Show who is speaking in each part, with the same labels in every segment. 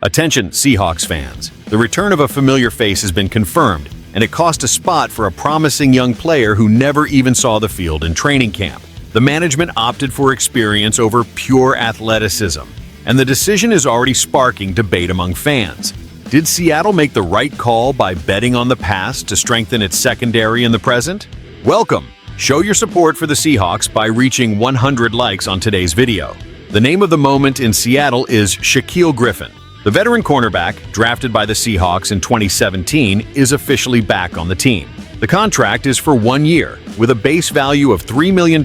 Speaker 1: Attention Seahawks fans, the return of a familiar face has been confirmed, and it cost a spot for a promising young player who never even saw the field in training camp. The management opted for experience over pure athleticism, and the decision is already sparking debate among fans. Did Seattle make the right call by betting on the past to strengthen its secondary in the present? Welcome! Show your support for the Seahawks by reaching 100 likes on today's video. The name of the moment in Seattle is Shaquill Griffin. The veteran cornerback, drafted by the Seahawks in 2017, is officially back on the team. The contract is for 1 year, with a base value of $3 million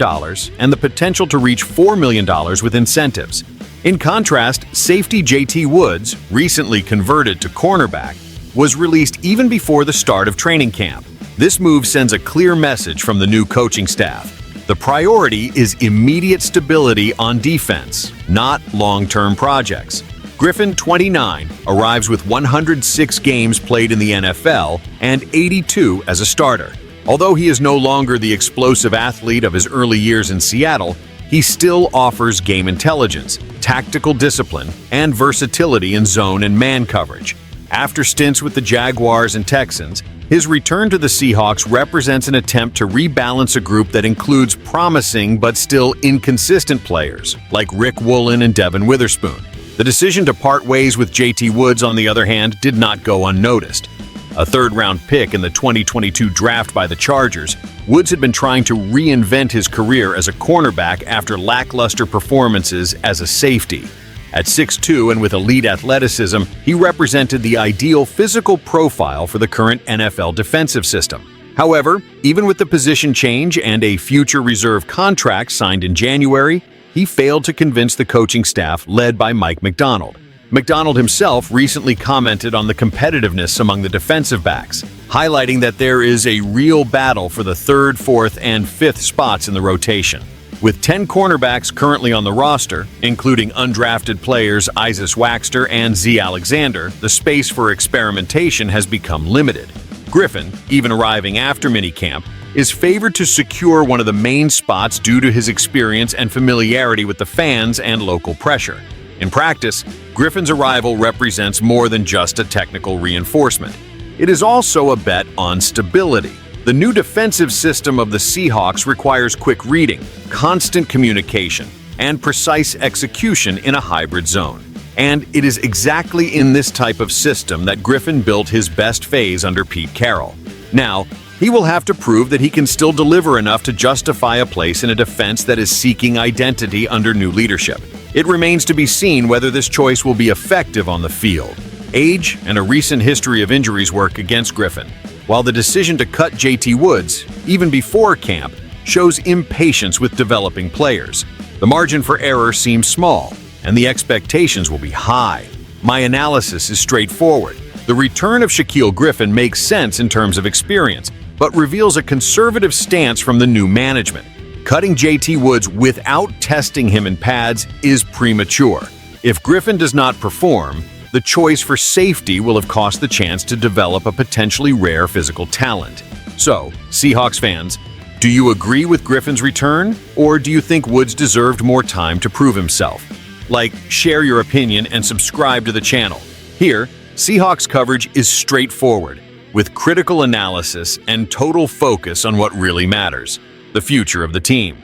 Speaker 1: and the potential to reach $4 million with incentives. In contrast, safety JT Woods, recently converted to cornerback, was released even before the start of training camp. This move sends a clear message from the new coaching staff. The priority is immediate stability on defense, not long-term projects. Griffin, 29, arrives with 106 games played in the NFL and 82 as a starter. Although he is no longer the explosive athlete of his early years in Seattle, he still offers game intelligence, tactical discipline, and versatility in zone and man coverage. After stints with the Jaguars and Texans, his return to the Seahawks represents an attempt to rebalance a group that includes promising but still inconsistent players like Rick Woolen and Devin Witherspoon. The decision to part ways with JT Woods, on the other hand, did not go unnoticed. A third-round pick in the 2022 draft by the Chargers, Woods had been trying to reinvent his career as a cornerback after lackluster performances as a safety. At 6'2" and with elite athleticism, he represented the ideal physical profile for the current NFL defensive system. However, even with the position change and a future reserve contract signed in January, he failed to convince the coaching staff led by Mike Macdonald. Macdonald himself recently commented on the competitiveness among the defensive backs, highlighting that there is a real battle for the third, fourth, and fifth spots in the rotation. With 10 cornerbacks currently on the roster, including undrafted players Isis Waxter and Z. Alexander, the space for experimentation has become limited. Griffin, even arriving after minicamp, is favored to secure one of the main spots due to his experience and familiarity with the fans and local pressure. In practice, Griffin's arrival represents more than just a technical reinforcement. It is also a bet on stability. The new defensive system of the Seahawks requires quick reading, constant communication, and precise execution in a hybrid zone. And it is exactly in this type of system that Griffin built his best phase under Pete Carroll. Now, he will have to prove that he can still deliver enough to justify a place in a defense that is seeking identity under new leadership. It remains to be seen whether this choice will be effective on the field. Age and a recent history of injuries work against Griffin, while the decision to cut JT Woods, even before camp, shows impatience with developing players. The margin for error seems small, and the expectations will be high. My analysis is straightforward. The return of Shaquill Griffin makes sense in terms of experience, but reveals a conservative stance from the new management. Cutting JT Woods without testing him in pads is premature. If Griffin does not perform, the choice for safety will have cost the chance to develop a potentially rare physical talent. So, Seahawks fans, do you agree with Griffin's return, or do you think Woods deserved more time to prove himself? Like, share your opinion and subscribe to the channel. Here, Seahawks coverage is straightforward, with critical analysis and total focus on what really matters: the future of the team.